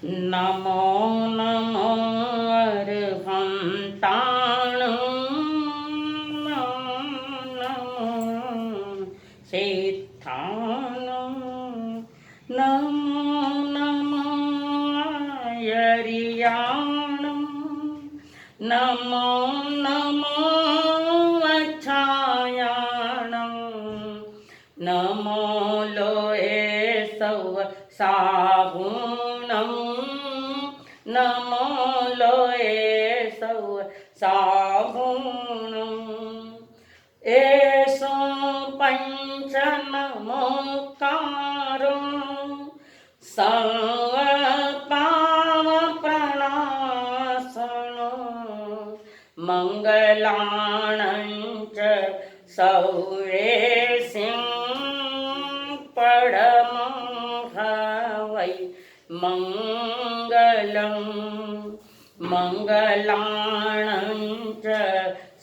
नमो नमो अरहन्ताणं नमो सिद्धाणं नमो नमो यरियाणं नमो नमो अच्छायाणं नमो लोये सव साहुणं नमो लोये सव साहुणं एषो पञ्च नमोकारो सर्वपावप्रणाशनो मङ्गलाणं च सौरेसिं परमं हवै मङ्गलं मङ्गलाणं च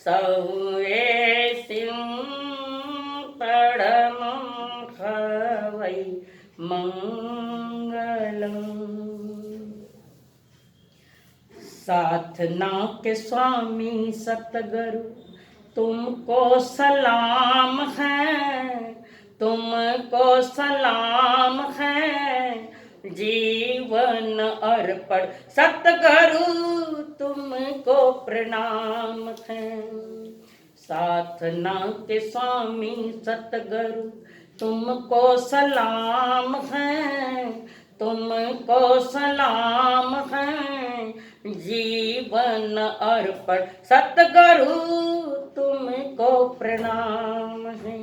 सौरेसिं परमं हवै मंगलम। साधना के स्वामी सतगुरु तुमको सलाम है, तुमको सलाम है, जीवन अर्पण सतगुरु तुमको प्रणाम है। साधना के स्वामी सतगुरु तुमको सलाम है, तुमको सलाम है, जीवन अर्पण सतगुरु तुमको प्रणाम है।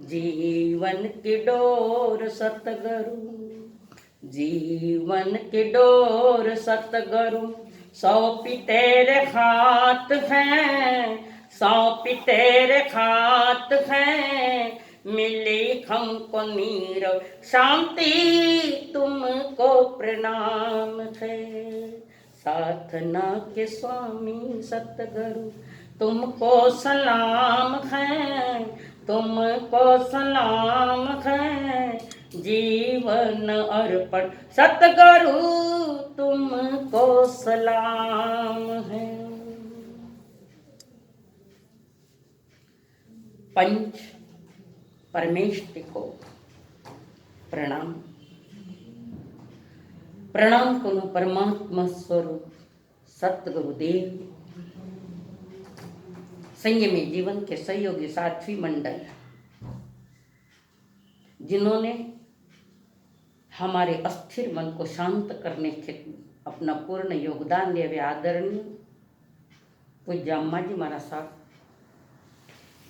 जीवन की डोर सतगुरु, जीवन की डोर सतगुरु सौंपी तेरे हाथ हैं, सौंपी तेरे हाथ हैं, मिली हमको नीरव शांति तुमको प्रणाम है। साधना के स्वामी सतगुरु तुमको सलाम है, तुमको सलाम है, जीवन अर्पण सतगुरु तुमको सलाम है। पंच परमेष्टि को प्रणाम। प्रणाम करूं परमात्मा स्वरूप सतगुरुदेव, संयमी जीवन के सहयोगी साथी मंडल, जिन्होंने हमारे अस्थिर मन को शांत करने के अपना पूर्ण योगदान दिया। वे आदरणीय पूज्य अम्मा जी महाराज साहब,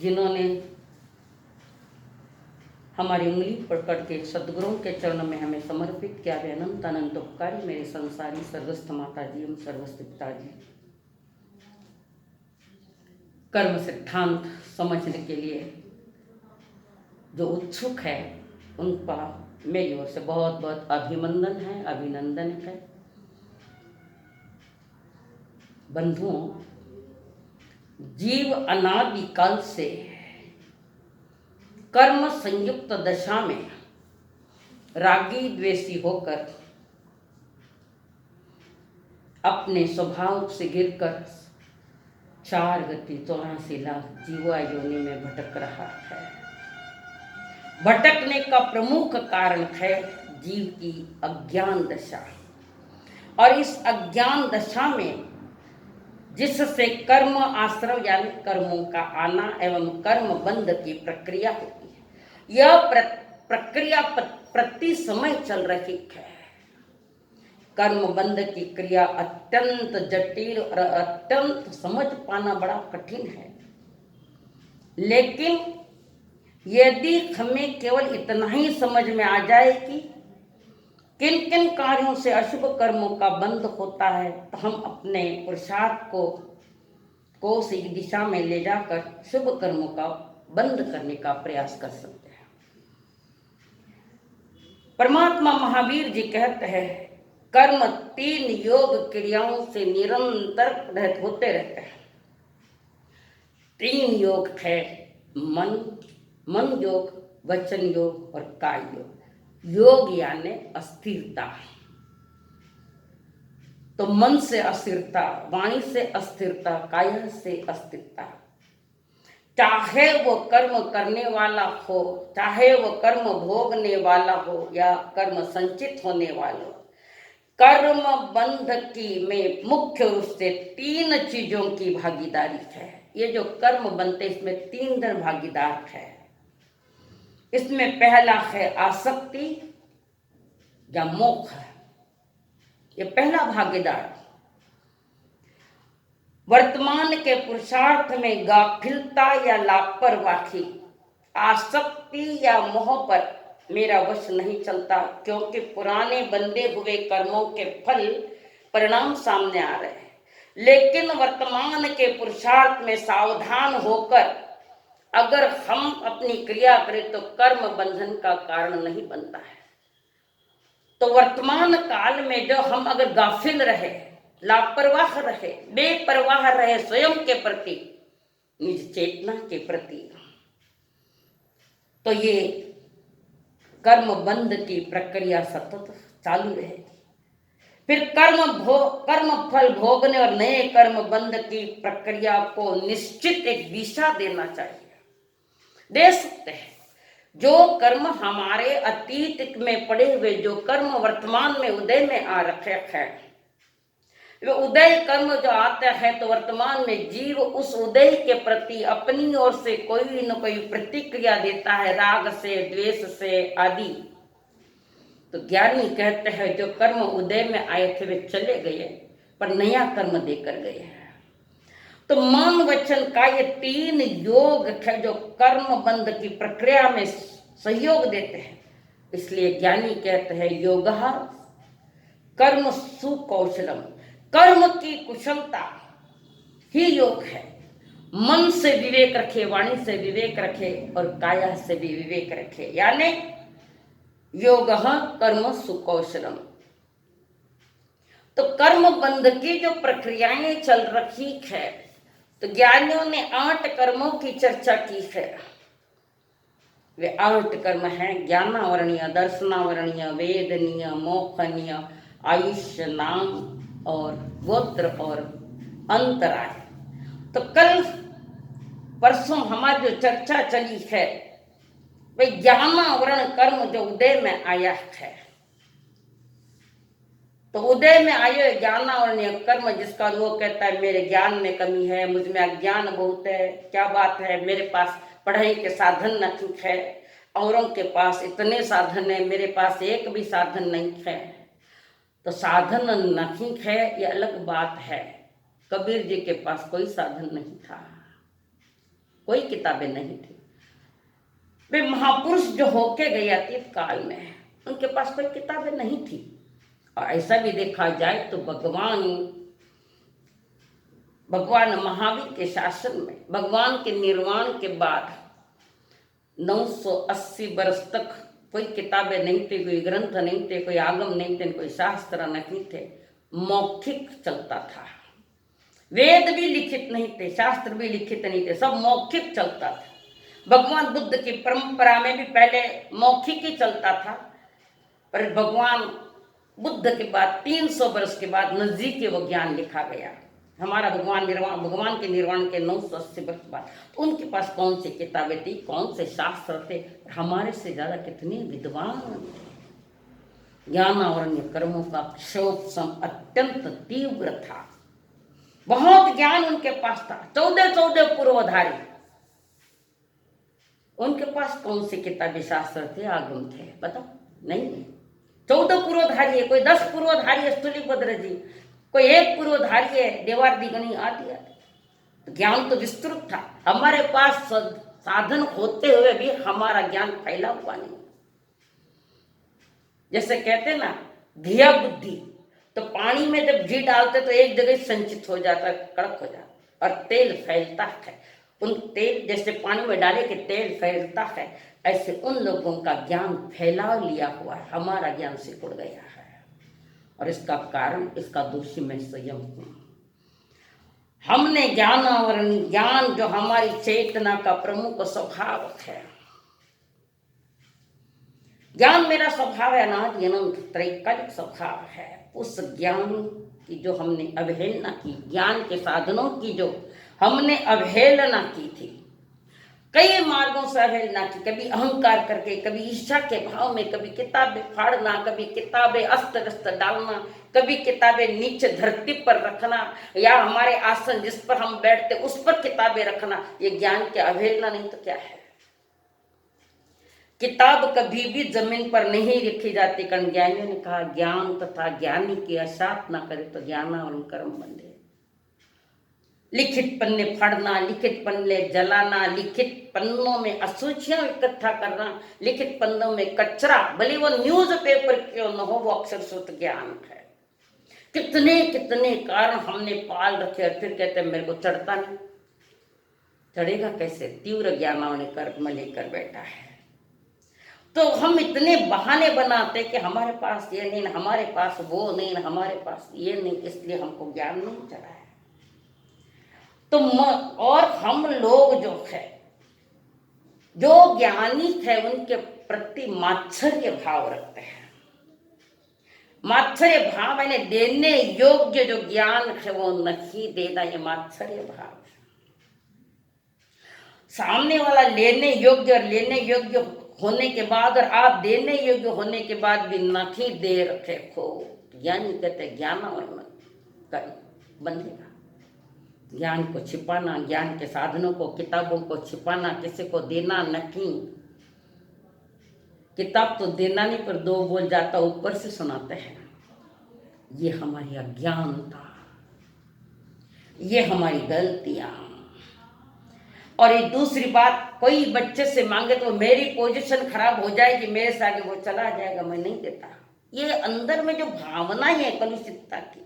जिन्होंने हमारी उंगली पकड़ के सदगुरुओं के चरणों में हमें समर्पित किया। वे अनंत अनंत उपकारी मेरे संसारी सर्वस्थ माता जी एवं सर्वस्थ पिता जी। कर्म सिद्धांत समझने के लिए जो उत्सुक है उनका मेरी ओर से बहुत बहुत अभिनंदन है, अभिनंदन है। बंधुओं, जीव अनादि काल से कर्म संयुक्त दशा में रागी द्वेषी होकर अपने स्वभाव से गिरकर 4 गति 84 लाख जीवा योनि में भटक रहा है। भटकने का प्रमुख कारण है जीव की अज्ञान दशा, और इस अज्ञान दशा में जिससे कर्म आश्रव यानी कर्मों का आना एवं कर्म बंध की प्रक्रिया होती है, यह प्रक्रिया प्रति समय चल रही है। कर्म बंध की क्रिया अत्यंत जटिल और अत्यंत समझ पाना बड़ा कठिन है, लेकिन यदि हमें केवल इतना ही समझ में आ जाए कि किन किन कार्यों से अशुभ कर्मों का बंध होता है, तो हम अपने पुरुषार्थ को उसी दिशा में ले जाकर शुभ कर्मों का बंद करने का प्रयास कर सकते हैं। परमात्मा महावीर जी कहते हैं, कर्म 3 योग क्रियाओं से निरंतर होते रहते हैं। 3 योग है, मन योग, वचन योग और काय योग। योग यानी अस्थिरता, तो मन से अस्थिरता, वाणी से अस्थिरता, काया से अस्थिरता। चाहे वो कर्म करने वाला हो, चाहे वो कर्म भोगने वाला हो या कर्म संचित होने वाला हो, कर्म बंध की में मुख्य रूप से 3 चीजों की भागीदारी है। ये जो कर्म बनते इसमें 3 जन भागीदार है। इसमें पहला है आसक्ति या मोह। ये पहला भागीदार वर्तमान के पुरुषार्थ में गाफिलता या लापरवाही, आसक्ति या मोह पर मेरा वश नहीं चलता, क्योंकि पुराने बंधे हुए कर्मों के फल परिणाम सामने आ रहे हैं। लेकिन वर्तमान के पुरुषार्थ में सावधान होकर अगर हम अपनी क्रिया करें तो कर्म बंधन का कारण नहीं बनता है। तो वर्तमान काल में जो हम अगर गाफिल रहे, लापरवाह रहे, बेपरवाह रहे स्वयं के प्रति, निज चेतना के प्रति, तो ये कर्म बंध की प्रक्रिया सतत चालू रहेगी। फिर कर्म फल भोगने और नए कर्म बंध की प्रक्रिया को निश्चित एक दिशा देना चाहिए, दे सकते हैं। जो कर्म हमारे अतीत में पड़े हुए जो कर्म वर्तमान में उदय में आ रखे हैं, वे उदय कर्म जो आता है तो वर्तमान में जीव उस उदय के प्रति अपनी ओर से कोई न कोई प्रतिक्रिया देता है, राग से, द्वेष से आदि। तो ज्ञानी कहते हैं जो कर्म उदय में आए थे वे चले गए, पर नया कर्म देकर गए हैं। तो मन वचन का ये 3 योग है जो कर्म बंध की प्रक्रिया में सहयोग देते हैं। इसलिए ज्ञानी कहते हैं योगः कर्म सुकौशलम, कर्म की कुशलता ही योग है। मन से विवेक रखे, वाणी से विवेक रखे और काया से भी विवेक रखे, यानी योगः कर्म सुकौशलम। तो कर्म बंध की जो प्रक्रियाएं चल रही है, तो ज्ञानियों ने 8 कर्मों की चर्चा की है। वे 8 कर्म हैं ज्ञानावरणीय, दर्शनावरणीय, वेदनीय, मोक्षनीय, आयुष्य, नाम और गोत्र और अंतराय। तो कल परसों हमारी जो चर्चा चली है वे ज्ञानावरण कर्म जो उदय में आया है, तो उदय में आये ज्ञानावरणीय कर्म जिसका लोग कहता है मेरे ज्ञान में कमी है, मुझ में अज्ञान बहुत है, क्या बात है, मेरे पास पढ़ाई के साधन नहीं है, औरों के पास इतने साधन है, मेरे पास एक भी साधन नहीं है। तो साधन नहीं है ये अलग बात है। कबीर जी के पास कोई साधन नहीं था, कोई किताबें नहीं थी। वे महापुरुष जो होके गए अतीत काल में, उनके पास कोई किताबें नहीं थी। और ऐसा भी देखा जाए तो भगवान महावीर के शासन में, भगवान के निर्वाण के बाद 980 वर्ष तक कोई किताबें नहीं थे, कोई ग्रंथ नहीं थे, कोई आगम नहीं थे, कोई शास्त्र नहीं थे, मौखिक चलता था। वेद भी लिखित नहीं थे, शास्त्र भी लिखित नहीं थे, सब मौखिक चलता था। भगवान बुद्ध की परंपरा में भी पहले मौखिक ही चलता था, पर भगवान बुद्ध के बाद 300 वर्ष के बाद नजदीकी वो ज्ञान लिखा गया। हमारा भगवान के निर्वाण के 980 वर्ष बाद तो उनके पास कौन सी किताबें थी, कौन से शास्त्र थे, हमारे से ज्यादा कितने विद्वान थे। ज्ञानावरणीय कर्मों का क्षोभ अत्यंत तीव्र था, बहुत ज्ञान उनके पास था। 14 पूर्वधारी, उनके पास कौन सी किताबें शास्त्र थे, आगम थे, बताओ? नहीं। 14 पूर्वधारी है, कोई 10 पूर्वधारी है स्थूलिभद्र जी, कोई 1 पूर्वधारी है देवार दिगनी आदि। तो ज्ञान तो विस्तृत था। हमारे पास साधन होते हुए भी हमारा ज्ञान फैला हुआ नहीं। जैसे कहते ना घिया बुद्धि, तो पानी में जब घी डालते तो एक जगह संचित हो जाता, कड़क हो जाता, और तेल फैलता है। उन तेल जैसे पानी में डाले के तेल फैलता है, ऐसे उन लोगों का ज्ञान फैला लिया हुआ है, हमारा ज्ञान सिकुड़ गया है। और इसका कारण, इसका दोषी मैं स्वयं हूं। हमने ज्ञान जो हमारी चेतना का प्रमुख स्वभाव है, ज्ञान मेरा स्वभाव है, अनादि अनंत त्रैकालिक स्वभाव है। उस ज्ञान की जो हमने अवहेलना की, ज्ञान के साधनों की जो हमने अवहेलना की थी, कई मार्गों से अवहेलना की, कभी अहंकार करके, कभी ईर्ष्या के भाव में, कभी किताबें फाड़ना, कभी किताबें अस्त व्यस्त डालना, कभी किताबें नीचे धरती पर रखना, या हमारे आसन जिस पर हम बैठते उस पर किताबें रखना, ये ज्ञान की अवहेलना नहीं तो क्या है। किताब कभी भी जमीन पर नहीं रखी जाती, कारण ज्ञानियों ने कहा ज्ञान तथा ज्ञानी की असात न करे तो ज्ञान और कर्म बंधे। लिखित पन्ने फाड़ना, लिखित पन्ने जलाना, लिखित पन्नों में असूचियां इकट्ठा करना, लिखित पन्नों में कचरा, भले वो न्यूज पेपर क्यों न हो, वो अक्षर शुद्ध ज्ञान है। कितने कितने कारण हमने पाल रखे और फिर कहते हैं मेरे को चढ़ता नहीं। चढ़ेगा कैसे? तीव्र ज्ञान ने कर्म लेकर बैठा है। तो हम इतने बहाने बनाते कि हमारे पास ये नहीं, हमारे पास वो नहीं, हमारे पास ये नहीं, इसलिए हमको ज्ञान नहीं चढ़ा है। तो और हम लोग जो है, जो ज्ञानी है, उनके प्रति मात्सर्य भाव रखते हैं। मात्सर्य भाव यानी देने योग्य जो ज्ञान है वो नहीं देना, ये मात्सर्य भाव है। सामने वाला लेने योग्य और लेने योग्य होने के बाद और आप देने योग्य होने के बाद भी नहीं दे रखे हो, ज्ञानी कहते ज्ञान और बंधेगा। ज्ञान को छिपाना, ज्ञान के साधनों को, किताबों को छिपाना, किसी को देना नहीं। किताब तो देना नहीं, पर दो बोल जाता ऊपर से सुनाते हैं। ये हमारी अज्ञानता, ये हमारी गलतियां। और एक दूसरी बात, कोई बच्चे से मांगे तो मेरी पोजीशन खराब हो जाएगी, मेरे से आगे वो चला जाएगा, मैं नहीं देता। ये अंदर में जो भावना है कलुषितता की,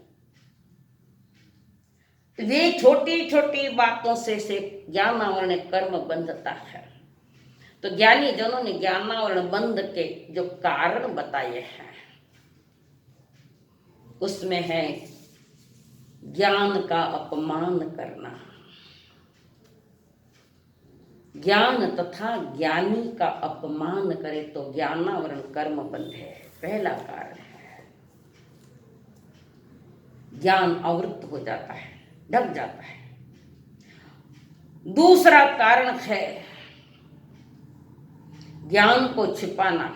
वे छोटी छोटी बातों से ज्ञान आवरण कर्म बंधता है। तो ज्ञानी जनों ने ज्ञान आवरण बंध के जो कारण बताए हैं, उसमें है ज्ञान का अपमान करना। ज्ञान तथा ज्ञानी का अपमान करे तो ज्ञानावरण कर्म बंधे, पहला कारण है। ज्ञान आवृत हो जाता है, ढक जाता है। दूसरा कारण है ज्ञान को छिपाना।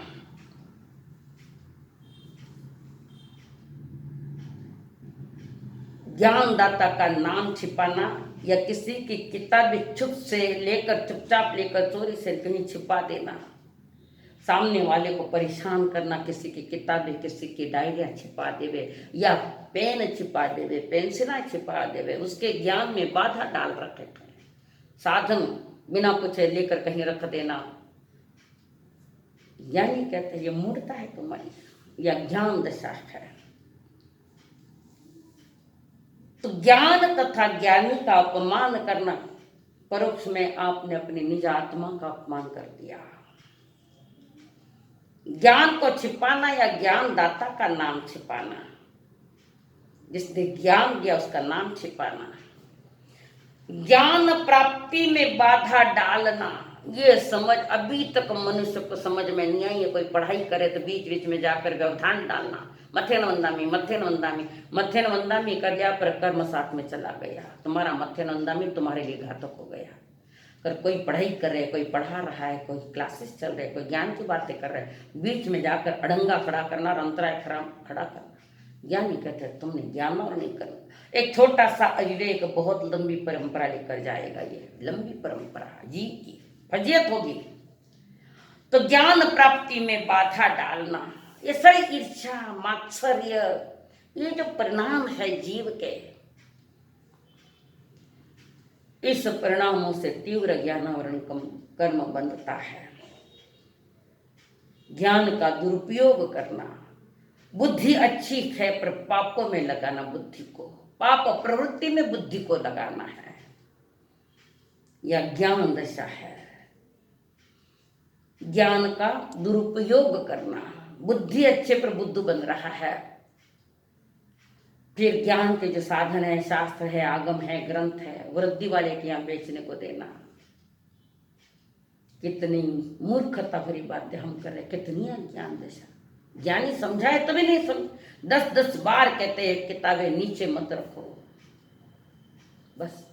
ज्ञानदाता का नाम छिपाना, या किसी की किताब चुप से लेकर, चुपचाप लेकर चोरी से कहीं छिपा देना, सामने वाले को परेशान करना, किसी की किताबें, किसी की डायरियां छिपा देवे, या पेन छिपा देवे, पेंसिला छिपा देवे, उसके ज्ञान में बाधा डाल रखे, साधन बिना पूछे लेकर कहीं रख देना। ज्ञानी कहते हैं ये मूर्खता है तुम्हारी, या ज्ञान दशा है। तो ज्ञान तथा ज्ञानी का अपमान करना, परोक्ष में आपने अपनी निज आत्मा का अपमान कर दिया। ज्ञान को छिपाना या ज्ञानदाता का नाम छिपाना, जिसने ज्ञान दिया उसका नाम छिपाना। ज्ञान प्राप्ति में बाधा डालना, ये समझ अभी तक मनुष्य को समझ में नहीं आई है। कोई पढ़ाई करे तो बीच बीच में जाकर व्यवधान डालना, मथेन वंदामी, मथेन वंदामी, मथेन वंदामी कर दिया, पर कर्म साथ में चला गया। तुम्हारा मथेन वंदामी तुम्हारे लिए घातक हो गया। अगर कोई पढ़ाई कर रहे, कोई पढ़ा रहा है, कोई क्लासेस चल रहे, कोई ज्ञान की बातें कर रहे, बीच में जाकर अड़ंगा खड़ा करना और अंतराय खड़ा करना, ज्ञानी कहते हैं तुमने ज्ञान और नहीं करना। एक छोटा सा अविवेक बहुत लंबी परंपरा लेकर जाएगा। ये लंबी परंपरा जीव की फजीयत होगी। तो ज्ञान प्राप्ति में बाधा डालना, ये सारी ईर्ष्या, मात्सर्य, ये जो परिणाम है जीव के, इस परिणामों से तीव्र ज्ञानावरण कर्म बंधता है। ज्ञान का दुरुपयोग करना, बुद्धि अच्छी है पर पापों में लगाना, बुद्धि को पाप प्रवृत्ति में बुद्धि को लगाना है, यह ज्ञान दशा है। ज्ञान का दुरुपयोग करना, बुद्धि अच्छे पर बुद्धू बन रहा है। फिर ज्ञान के जो साधन है, शास्त्र है, आगम है, ग्रंथ है, वृद्धि वाले के यहाँ बेचने को देना, कितनी मूर्खता भरी बातें हम कर रहे, कितनी अज्ञान दशा। ज्ञानी समझाए तभी नहीं समझ, 10-10 बार कहते हैं किताबें नीचे मत रखो, बस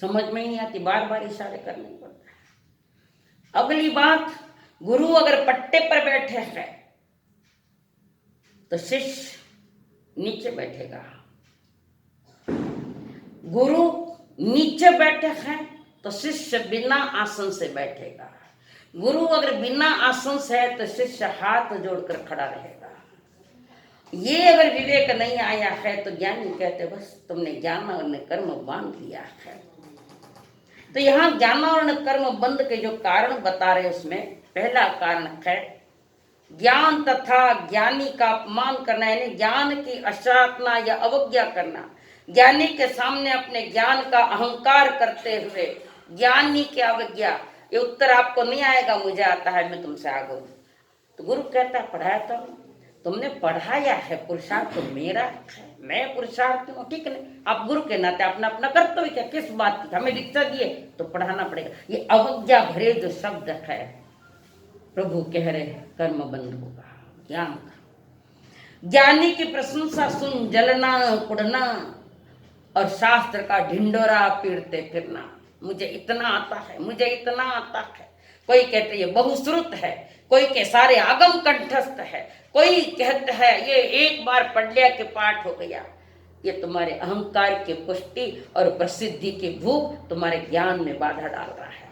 समझ में ही नहीं आती, बार बार इशारे करने पड़ते हैं। अगली बात, गुरु अगर पट्टे पर बैठे हैं तो शिष्य नीचे बैठेगा, गुरु नीचे बैठे हैं तो शिष्य बिना आसन से बैठेगा, गुरु अगर बिना आसन से है तो शिष्य हाथ जोड़कर खड़ा रहेगा। ये अगर विवेक नहीं आया है तो ज्ञानी कहते बस तुमने ज्ञान और कर्म बांध लिया है। तो यहाँ ज्ञान और कर्म बंध के जो कारण बता रहे उसमें पहला कारण है ज्ञान तथा ज्ञानी का अपमान करना, यानी ज्ञान की अशातना या अवज्ञा करना। ज्ञानी के सामने अपने ज्ञान का अहंकार करते हुए ज्ञानी की अवज्ञा। ये उत्तर आपको नहीं आएगा, मुझे आता है, मैं तुमसे आगे हूं। तो गुरु कहता है पढ़ाया तो तुमने पढ़ाया है, पुरुषार्थ तो मेरा है, मैं पुरुषार्थ हूँ, ठीक नहीं। आप गुरु के नाते अपना अपना कर्तव्य क्या, किस बात की, हमें दीक्षा दिए तो पढ़ाना पड़ेगा। ये अवज्ञा भरे जो शब्द है, प्रभु कह रहे हैं कर्म बंद होगा ज्ञान का। ज्ञानी की प्रशंसा सुन जलना कुड़ना और शास्त्र का ढिंडोरा पीड़ते फिरना। मुझे इतना आता है, मुझे इतना आता है। कोई कहते ये बहुश्रुत है, कोई के सारे आगम कंठस्थ है, कोई कहते है ये एक बार पढ़ लिया के पाठ हो गया। ये तुम्हारे अहंकार की पुष्टि और प्रसिद्धि की भूख तुम्हारे ज्ञान में बाधा डाल रहा है।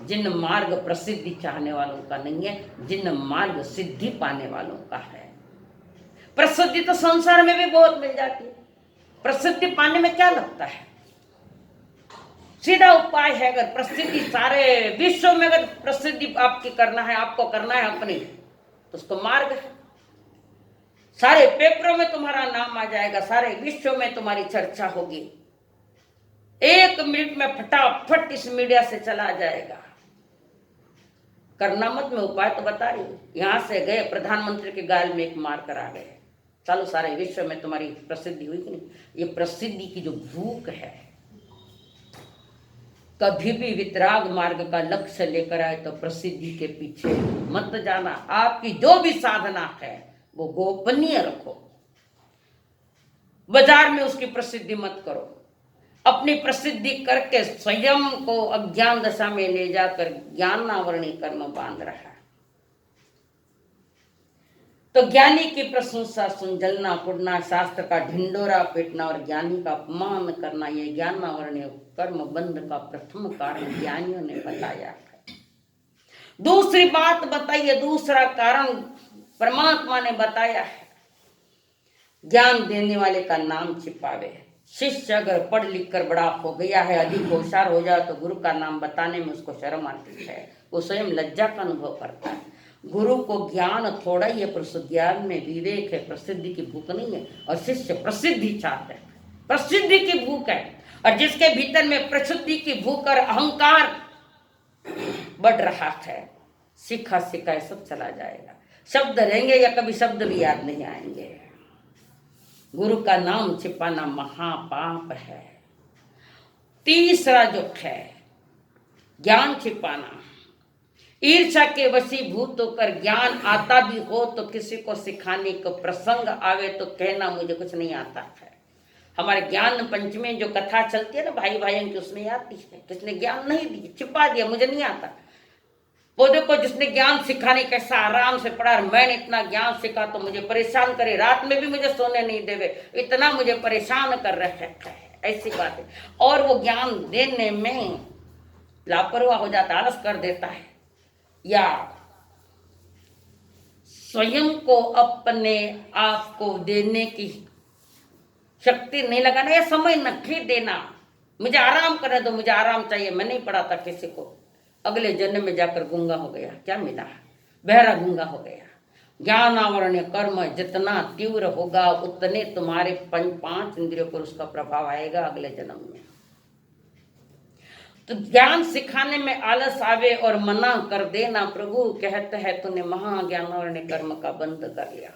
जिन मार्ग प्रसिद्धि चाहने वालों का नहीं है, जिन मार्ग सिद्धि पाने वालों का है। प्रसिद्धि तो संसार में भी बहुत मिल जाती है, प्रसिद्धि पाने में क्या लगता है, सीधा उपाय है। अगर प्रसिद्धि सारे विश्व में अगर प्रसिद्धि आपकी करना है, आपको करना है अपनी, तो उसको मार्ग है। सारे पेपरों में तुम्हारा नाम आ जाएगा, सारे विश्व में तुम्हारी चर्चा होगी, 1 मिनट में फटाफट इस मीडिया से चला जाएगा। करना मत, में उपाय तो बता रही हूं। यहां से गए प्रधानमंत्री के गाल में एक मार कर आ गए, चलो सारे विश्व में तुम्हारी प्रसिद्धि हुई कि नहीं। ये प्रसिद्धि की जो भूख है, कभी भी वितराग मार्ग का लक्ष्य लेकर आए तो प्रसिद्धि के पीछे मत जाना। आपकी जो भी साधना है वो गोपनीय रखो, बाजार में उसकी प्रसिद्धि मत करो। अपनी प्रसिद्धि करके स्वयं को अज्ञान दशा में ले जाकर ज्ञानावरणी कर्म बांध रहा है। तो ज्ञानी की प्रशंसा सुन जलना कुड़ना, शास्त्र का ढिंडोरा पीटना और ज्ञानी का अपमान करना, ये ज्ञानावरणीय कर्म बंध का प्रथम कारण ज्ञानियों ने बताया है। दूसरी बात बताइए, दूसरा कारण परमात्मा ने बताया है, ज्ञान देने वाले का नाम छिपावे। शिष्य अगर पढ़ लिख कर बड़ा हो गया है, अधिक होशियार हो जाए तो गुरु का नाम बताने में उसको शर्म आती है, वो स्वयं लज्जा का अनुभव करता है। गुरु को ज्ञान थोड़ा ही है, पर उस ज्ञान में विवेक है, प्रसिद्धि की भूख नहीं है। और शिष्य प्रसिद्धि चाहते हैं, प्रसिद्धि की भूख है। और जिसके भीतर में प्रसिद्धि की भूख और अहंकार बढ़ रहा है, सीखा सिखाए सब चला जाएगा। शब्द रहेंगे या कभी शब्द भी याद नहीं आएंगे। गुरु का नाम छिपाना महापाप है। तीसरा जो है ज्ञान छिपाना, ईर्ष्या के वशीभूत होकर ज्ञान आता भी हो तो किसी को सिखाने को प्रसंग आवे तो कहना मुझे कुछ नहीं आता है। हमारे ज्ञान पंचमी जो कथा चलती है ना भाई भाइयों की, उसमें आती है किसने ज्ञान नहीं दी, छिपा दिया, मुझे नहीं आता। वो देखो जिसने ज्ञान सिखाने कैसा आराम से पढ़ा, मैंने इतना ज्ञान सीखा तो मुझे परेशान करे, रात में भी मुझे सोने नहीं देवे, इतना मुझे परेशान कर रहे हैं, ऐसी बात है। और वो ज्ञान देने में लापरवाह हो जाता, आलस कर देता है, या स्वयं को अपने आप को देने की शक्ति नहीं लगाना, या समय नहीं देना। मुझे आराम करने दो, मुझे आराम चाहिए, मैं नहीं पढ़ाता किसी को। अगले जन्म में जाकर गूंगा हो गया, क्या मिला, बहरा गूंगा हो गया। ज्ञान आवरणीय कर्म जितना तीव्र होगा उतने तुम्हारे 5 इंद्रियों पर उसका प्रभाव आएगा अगले जन्म में। तो ज्ञान सिखाने में आलस आवे और मना कर देना, प्रभु कहते हैं तूने महाज्ञान आवरणीय कर्म का बंद कर लिया।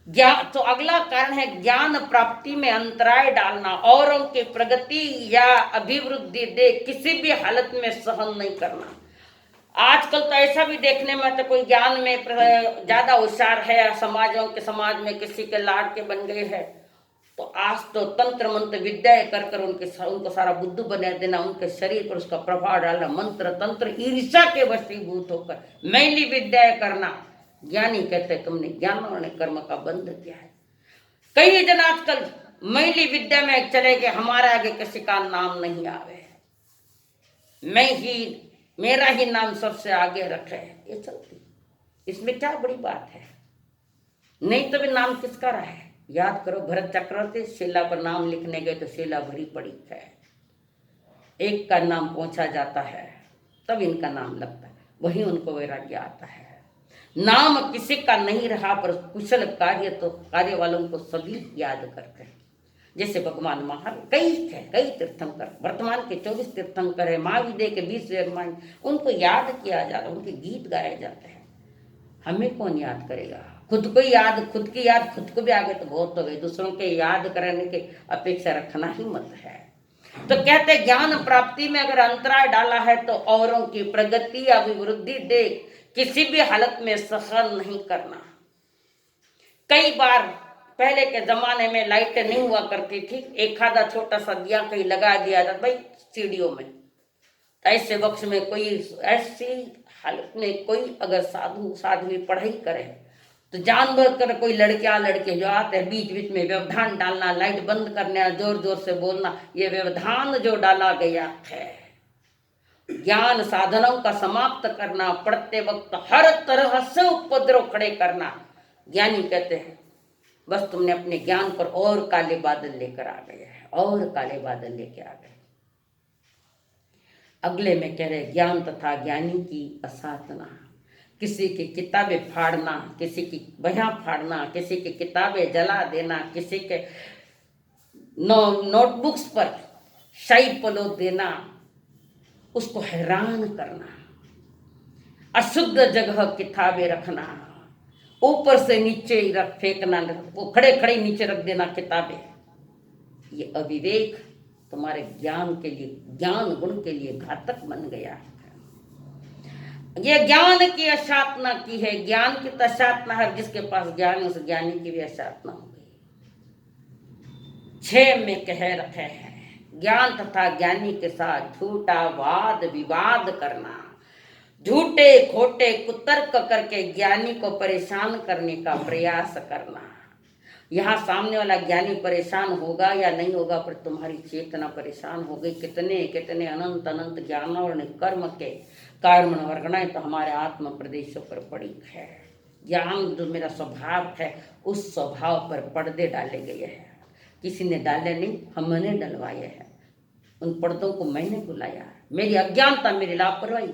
ज्ञान तो अगला कारण है ज्ञान प्राप्ति में अंतराय डालना, औरों की प्रगति या अभिवृद्धि देख किसी भी हालत में सहन नहीं करना। आजकल तो ऐसा भी देखने में तो कोई ज्ञान में ज्यादा होशियार है, समाज में किसी के लाड के बन गए हैं, तो आज तो तंत्र मंत्र विद्या कर कर उनको सारा बुद्धू बना देना, उनके शरीर पर उसका प्रभाव डालना, मंत्र तंत्र ईर्ष्या के वशीभूत होकर मैली विद्या करना। ज्ञानी कहते तुमने ज्ञानों ने कर्म का बंध किया है। कई जन आजकल मैली विद्या में चले गए, हमारे आगे किसी का नाम नहीं आवे, मेरा ही नाम सबसे आगे रखे, ये चलती। इसमें क्या बड़ी बात है? नहीं तो भी नाम किसका रहा है? याद करो, भरत चक्रवर्ती शिला पर नाम लिखने गए तो शिला भरी पड़ी है, एक का नाम पहुंचा जाता है तब इनका नाम लगता है, वही उनको वैराग्य आता है। नाम किसी का नहीं रहा पर कुशल कार्य तो कार्य वालों को सभी याद करते हैं। जैसे भगवान महावीर कई तीर्थंकर, वर्तमान के 24 तीर्थंकर है, महाविद्य के 20 वेदमान, उनको याद किया जाता है, उनके गीत गाए जाते हैं। हमें कौन याद करेगा? खुद को याद, खुद की याद खुद को भी आगे तो बहुत हो गई, दूसरों के याद करने की अपेक्षा रखना ही मत है। तो कहते ज्ञान प्राप्ति में अगर अंतराय डाला है तो औरों की प्रगति अभिवृद्धि देख किसी भी हालत में सहन नहीं करना। कई बार पहले के जमाने में लाइटें नहीं हुआ करती थी, एक आधा छोटा सा दिया कहीं लगा दिया जाता भाई सीढ़ियों में, ऐसे वक्त में कोई ऐसी हालत में कोई अगर साधु साध्वी पढ़ाई करे तो जानवर कर कोई लड़के जो आते हैं बीच बीच में व्यवधान डालना, लाइट बंद करना, जोर जोर से बोलना, ये व्यवधान जो डाला गया है, ज्ञान साधनों का समाप्त करना, पढ़ते वक्त हर तरह से उपद्रव खड़े करना। ज्ञानी कहते हैं बस तुमने अपने ज्ञान पर और काले बादल लेकर आ गए हैं, और काले बादल लेके आ गए। अगले में कह रहे ज्ञान तथा ज्ञानी की असाधना, किसी की किताबें फाड़ना, किसी की बयां फाड़ना, किसी की किताबें जला देना, किसी के नोटबुक्स पर शाही पलो देना, उसको हैरान करना, अशुद्ध जगह किताबें रखना, ऊपर से नीचे रख फेंकना, वो खड़े खड़े नीचे रख देना किताबें, ये अविवेक तुम्हारे ज्ञान के लिए, ज्ञान गुण के लिए घातक बन गया है। ये ज्ञान की अशातना की है, ज्ञान की तो अशातना है, जिसके पास ज्ञान उस ज्ञानी की भी अशातना हो गई। 6 में कह रखे हैं ज्ञान तथा ज्ञानी के साथ झूठा वाद विवाद करना, झूठे खोटे कुतर्क करके ज्ञानी को परेशान करने का प्रयास करना। यहाँ सामने वाला ज्ञानी परेशान होगा या नहीं होगा, पर तुम्हारी चेतना परेशान हो गई। कितने कितने अनंत अनंत ज्ञान और कर्म के कारण वर्गणाएं तो हमारे आत्म प्रदेशों पर पड़ी है। ज्ञान जो मेरा स्वभाव है, उस स्वभाव पर पर्दे डाले गए हैं। किसी ने डाले नहीं, हमने डलवाए हैं। उन पर्दों को मैंने बुलाया, मेरी अज्ञानता, मेरी लापरवाही,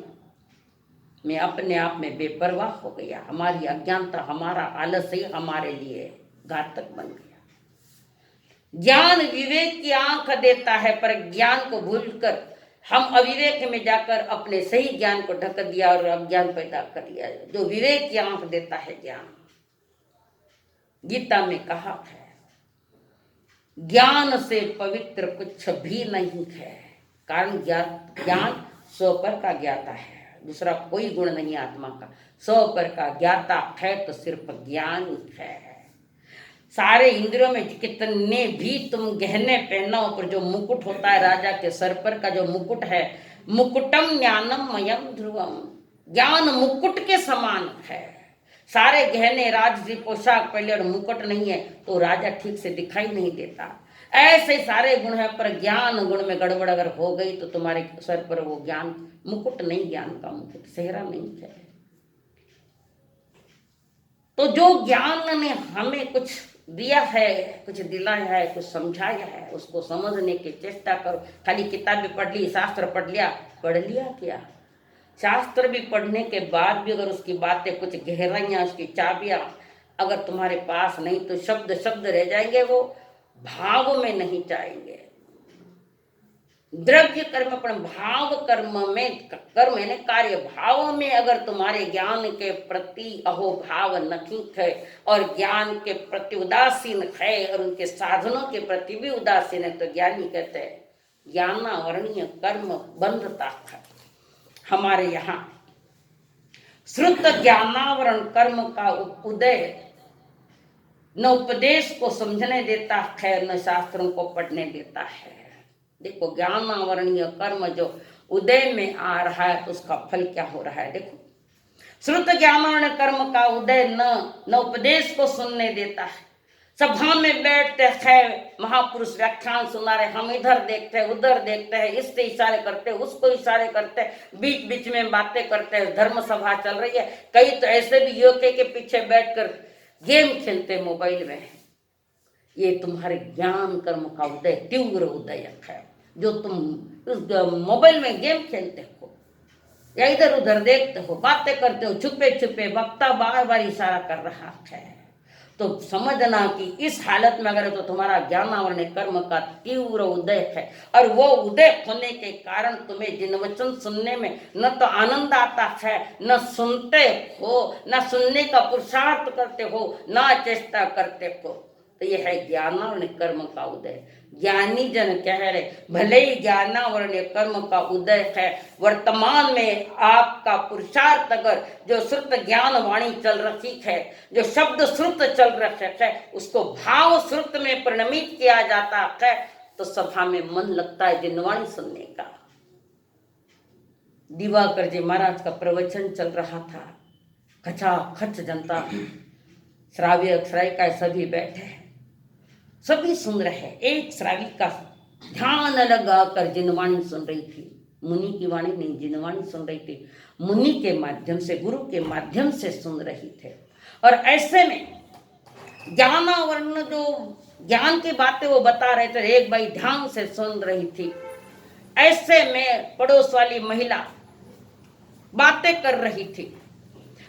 मैं अपने आप में बेपरवाह हो गया। हमारी अज्ञानता, हमारा आलस ही हमारे लिए घातक बन गया। ज्ञान विवेक की आंख देता है, पर ज्ञान को भूलकर हम अविवेक में जाकर अपने सही ज्ञान को ढक दिया और अज्ञान पैदा कर दिया। जो विवेक की आंख देता है ज्ञान, गीता में कहा है ज्ञान से पवित्र कुछ भी नहीं है, कारण ज्ञान स्वपर का ज्ञाता है, दूसरा कोई गुण नहीं आत्मा का। स्वपर का ज्ञाता है तो सिर्फ ज्ञान है। सारे इंद्रियों में कितने भी तुम गहने पहनो, पर जो मुकुट होता है राजा के सर पर का जो मुकुट है, मुकुटम ज्ञानम मयम ध्रुवम, ज्ञान मुकुट के समान है। सारे गहने राजसी पोशाक पहले और मुकुट नहीं है तो राजा ठीक से दिखाई नहीं देता। ऐसे सारे गुण है, पर ज्ञान गुण में गड़बड़ अगर हो गई तो तुम्हारे सर पर वो ज्ञान मुकुट नहीं, ज्ञान का मुकुट सेहरा नहीं है। तो जो ज्ञान ने हमें कुछ दिया है, कुछ दिलाया है, कुछ समझाया है, उसको समझने की चेष्टा करो। खाली किताबें पढ़ ली, शास्त्र पढ़ लिया क्या? शास्त्र भी पढ़ने के बाद भी अगर उसकी बातें कुछ गहराइयाँ, उसकी चाबियाँ अगर तुम्हारे पास नहीं तो शब्द शब्द रह जाएंगे, वो भाव में नहीं जाएंगे। द्रव्य कर्म पण भाव कर्म में, कर्म यानी कार्य भाव में अगर तुम्हारे ज्ञान के प्रति अहोभाव नहीं है और ज्ञान के प्रति उदासीन है और उनके साधनों के प्रति भी उदासीन है, तो ज्ञानी कहते हैं ज्ञानावरणीय कर्म बंधता है। हमारे यहाँ श्रुत ज्ञानावरण कर्म का उदय न उपदेश को समझने देता है न शास्त्रों को पढ़ने देता है। देखो ज्ञानावरणीय कर्म जो उदय में आ रहा है तो उसका फल क्या हो रहा है। देखो श्रुत ज्ञानावरण कर्म का उदय न उपदेश को सुनने देता है। सभा में बैठते हैं, महापुरुष व्याख्यान सुना रहे, हम इधर देखते हैं उधर देखते हैं, इससे इशारे करते हैं उसको इशारे करते हैं, बीच बीच में बातें करते हैं, धर्म सभा चल रही है। कई तो ऐसे भी युवके के पीछे बैठकर गेम खेलते मोबाइल में। ये तुम्हारे ज्ञान कर्म का उदय, तीव्र उदय है। जो तुम मोबाइल में गेम खेलते हो या इधर उधर देखते हो, बातें करते हो, छुपे छुपे, वक्ता बार बार इशारा कर रहा है, तो समझना कि इस हालत में अगर तो तुम्हारा ज्ञानावरण कर्म का तीव्र उदय है। और वो उदय होने के कारण तुम्हें जिन वचन सुनने में न तो आनंद आता है, न सुनते हो, न सुनने का पुरुषार्थ करते हो, न चेष्टा करते हो, तो यह है ज्ञानावरण कर्म का उदय। ज्ञानी जन कह रहे भले ही ज्ञानावरण कर्म का उदय है, वर्तमान में आपका पुरुषार्थ अगर जो श्रुत ज्ञान वाणी चल रही है, जो शब्द श्रुत चल रहे है, उसको भाव श्रुत में परिणमित किया जाता है, तो सभा में मन लगता है जिनवाणी सुनने का। दिवाकर जी महाराज का प्रवचन चल रहा था, खचाखच जनता, श्राव्य श्राविका सभी बैठे, सभी सुन रहे हैं। एक श्राविका ध्यान लगा कर जिनवाणी सुन रही थी, मुनि की वाणी नहीं, जिनवाणी सुन रही थी, मुनि के माध्यम से, गुरु के माध्यम से सुन रही थे। और ऐसे में ज्ञानावरण जो ज्ञान की बातें वो बता रहे थे, एक भाई ध्यान से सुन रही थी। ऐसे में पड़ोस वाली महिला बातें कर रही थी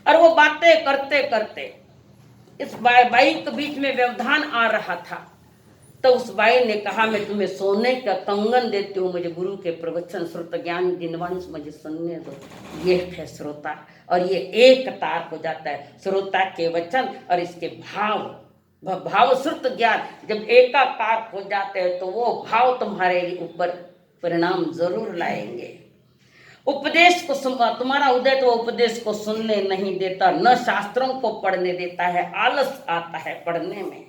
और वो बातें करते करते इस बाई के बीच में व्यवधान आ रहा था। तो उस बाई ने कहा मैं तुम्हें सोने का कंगन देती हूँ, मुझे गुरु के प्रवचन श्रुत ज्ञान जिनवाणी मुझे सुनने दो। ये है श्रोता, और ये एक तार हो जाता है श्रोता के वचन और इसके भाव श्रुत ज्ञान जब एकाकार हो जाते हैं तो वो भाव तुम्हारे ऊपर परिणाम जरूर लाएंगे। उपदेश को तुम्हारा उदय तो उपदेश को सुनने नहीं देता, न शास्त्रों को पढ़ने देता है। आलस आता है पढ़ने में,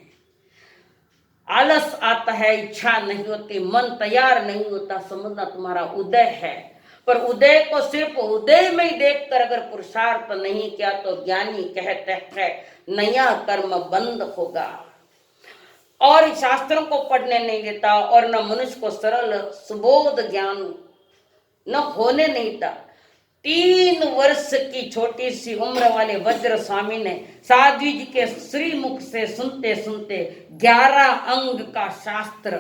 आलस आता है, इच्छा नहीं होती, मन तैयार नहीं होता, समझना तुम्हारा उदय है। पर उदय को सिर्फ उदय में ही देखकर अगर पुरुषार्थ नहीं किया तो ज्ञानी कहते हैं नया कर्म बंद होगा। और शास्त्रों को पढ़ने नहीं देता और न मनुष्य को सरल सुबोध ज्ञान न होने नहीं था। 3 वर्ष की छोटी सी उम्र वाले वज्र स्वामी ने साध्वी जी के श्रीमुख से सुनते सुनते 11 अंग का शास्त्र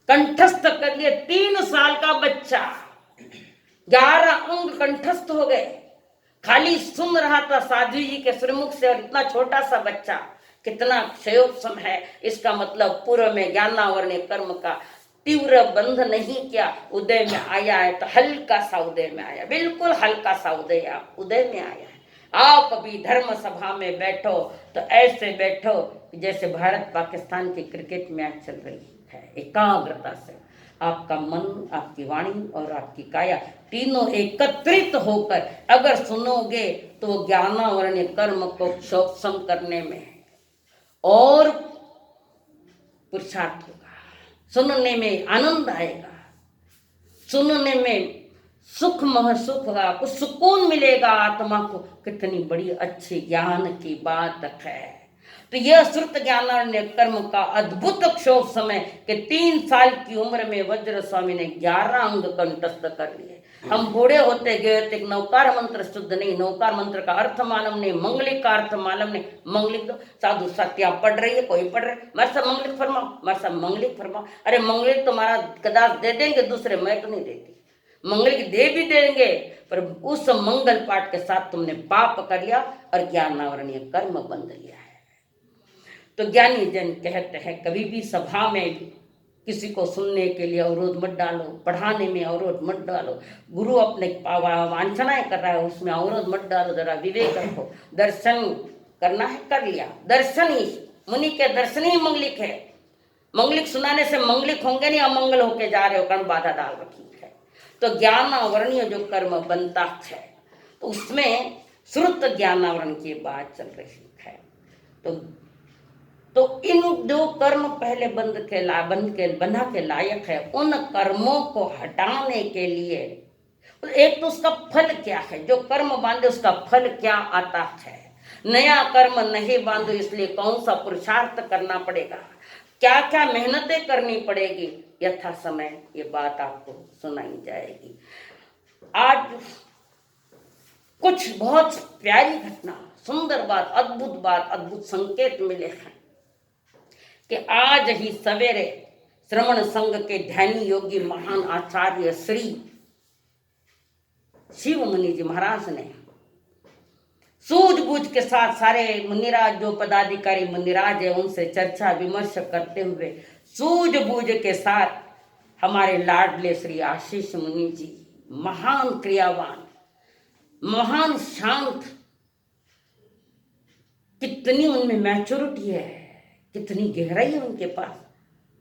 कंठस्थ कर लिए। 3 साल का बच्चा 11 अंग कंठस्थ हो गए, खाली सुन रहा था साध्वी जी के श्रीमुख से। और इतना छोटा सा बच्चा, कितना क्षयोत्सम है। इसका मतलब पूर्व में ज्ञानावरण कर्म का तीव्र बंध नहीं किया, उदय में आया है तो हल्का सा उदय में आया, बिल्कुल हल्का सा उदय में आया है। आप अभी धर्म सभा में बैठो तो ऐसे बैठो जैसे भारत पाकिस्तान की क्रिकेट मैच चल रही है। एकाग्रता से आपका मन, आपकी वाणी और आपकी काया तीनों एकत्रित होकर अगर सुनोगे तो ज्ञानावरण कर्म को क्षोभसम करने में और पुरुषार्थ होगा, सुनने में आनंद आएगा, सुनने में सुख महसूस होगा, कुछ सुकून मिलेगा आत्मा को। कितनी बड़ी अच्छी ज्ञान की बात है। तो यह श्रुत ज्ञानावरण कर्म का अद्भुत क्षोभ समय के 3 साल की उम्र में वज्र स्वामी ने 11 अंग कंठस्थ कर लिए। हम बूढ़े होते गए थे, नौकार मंत्र शुद्ध नहीं, नौकार मंत्र का अर्थ मालूम नहीं, मंगलिक का अर्थ मालूम नहीं। मंगलिक तो साधु सत्या पढ़ रही है, कोई पढ़ रहे, मैं सब मंगलिक फरमाओ, मैं सब मंगलिक फरमाओ। अरे मंगलिक तो महाराज कदाच दे देंगे, दूसरे मैं तो नहीं देती। मंगलिक दे भी देंगे पर उस मंगल पाठ के साथ तुमने पाप कर लिया और ज्ञानावरणीय कर्म बंध लिया है। तो ज्ञानी जन कहते हैं कभी भी सभा में किसी को सुनने के लिए अवरोध मत डालो, पढ़ाने में अवरोध मत डालो, गुरु अपने वांछनाएं कर रहा है उसमें अवरोध मत डालो, जरा विवेक रखो। दर्शन करना है कर लिया, दर्शन ही मुनि के दर्शन ही मंगलिक है। मंगलिक सुनाने से मंगलिक होंगे नहीं, अमंगल होके जा रहे हो, कर्म बाधा डाल रखी है। तो ज्ञानावरणीय जो कर्म बनता है तो उसमें श्रुत ज्ञानावरण की बात चल रही है। तो इन जो कर्म पहले बना के लायक है, उन कर्मों को हटाने के लिए एक तो उसका फल क्या है, जो कर्म बांधे उसका फल क्या आता है। नया कर्म नहीं बांधो, इसलिए कौन सा पुरुषार्थ करना पड़ेगा, क्या क्या मेहनतें करनी पड़ेगी, यथा समय ये बात आपको सुनाई जाएगी। आज कुछ बहुत प्यारी घटना, सुंदर बात, अद्भुत संकेत मिले हैं कि आज ही सवेरे श्रवण संघ के ध्यानी योगी महान आचार्य श्री शिव मुनि जी महाराज ने सूझबूझ के साथ सारे मुनिराज, जो पदाधिकारी मुनिराज है, उनसे चर्चा विमर्श करते हुए सूझबूझ के साथ हमारे लाडले श्री आशीष मुनि जी, महान क्रियावान, महान शांत, कितनी उनमें मैच्योरिटी है, कितनी गहराई है उनके पास।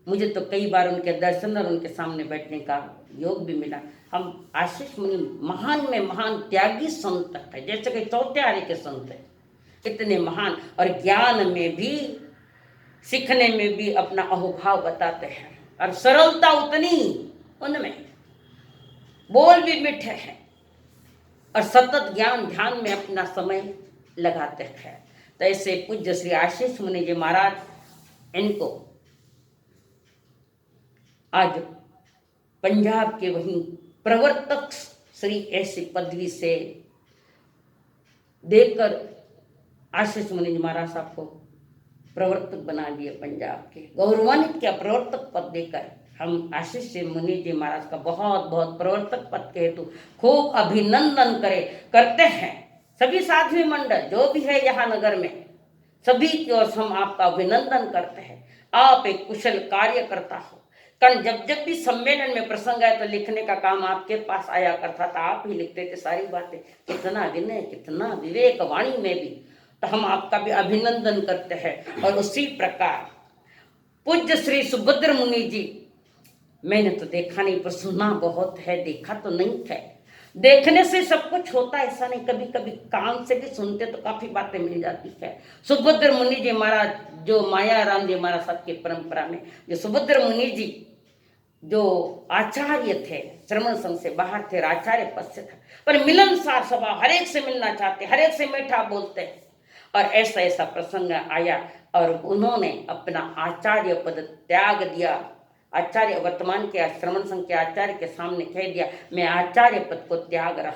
मुझे तो कई बार उनके दर्शन और उनके सामने बैठने का योग भी मिला। हम आशीष मुनि महान में महान त्यागी संत है, जैसे कि चौथे आर्य के संत है, इतने महान, और ज्ञान में भी, सीखने में भी अपना अहोभाव बताते हैं, और सरलता उतनी उनमें, बोल भी मीठे हैं और सतत ज्ञान ध्यान में अपना समय लगाते हैं। तो ऐसे पूज्य श्री आशीष मुनि जी महाराज, इनको आज पंजाब के वहीं प्रवर्तक श्री ऐसी पदवी से देकर आशीष मुनि जी महाराज साहब को प्रवर्तक बना दिए, पंजाब के गौरवान्वित किया प्रवर्तक पद देकर। हम आशीष मुनि जी महाराज का बहुत बहुत प्रवर्तक पद के हेतु खूब अभिनंदन करते हैं। सभी साध्वी मंडल जो भी है यहाँ नगर में, सभी की ओर हम आपका अभिनंदन करते हैं। आप एक कुशल कार्यकर्ता हो, कारण जब भी सम्मेलन में प्रसंग आए तो लिखने का काम आपके पास आया करता था, आप ही लिखते थे सारी बातें। कितना विनय, कितना विवेक वाणी में भी, तो हम आपका भी अभिनंदन करते हैं। और उसी प्रकार पूज्य श्री सुभद्र मुनि जी, मैंने तो देखा नहीं पर सुना बहुत है, देखा तो नहीं है। देखने से सब कुछ होता है ऐसा नहीं, कभी कभी कान से भी सुनते तो काफी बातें मिल जाती है। सुभद्र मुनि जी महाराज, जो माया राम जी महाराज साहब की परंपरा में, जो सुभद्र मुनि जी जो आचार्य थे, श्रवण संघ से बाहर थे, आचार्य पद से था, पर मिलनसार स्वभाव, हर एक से मिलना चाहते, हर एक से मीठा बोलते हैं। और ऐसा ऐसा प्रसंग आया और उन्होंने अपना आचार्य पद त्याग दिया। आचार्य, वर्तमान के श्रवण संघ के आचार्य के सामने कह दिया, मैं आचार्य पद को त्याग रहा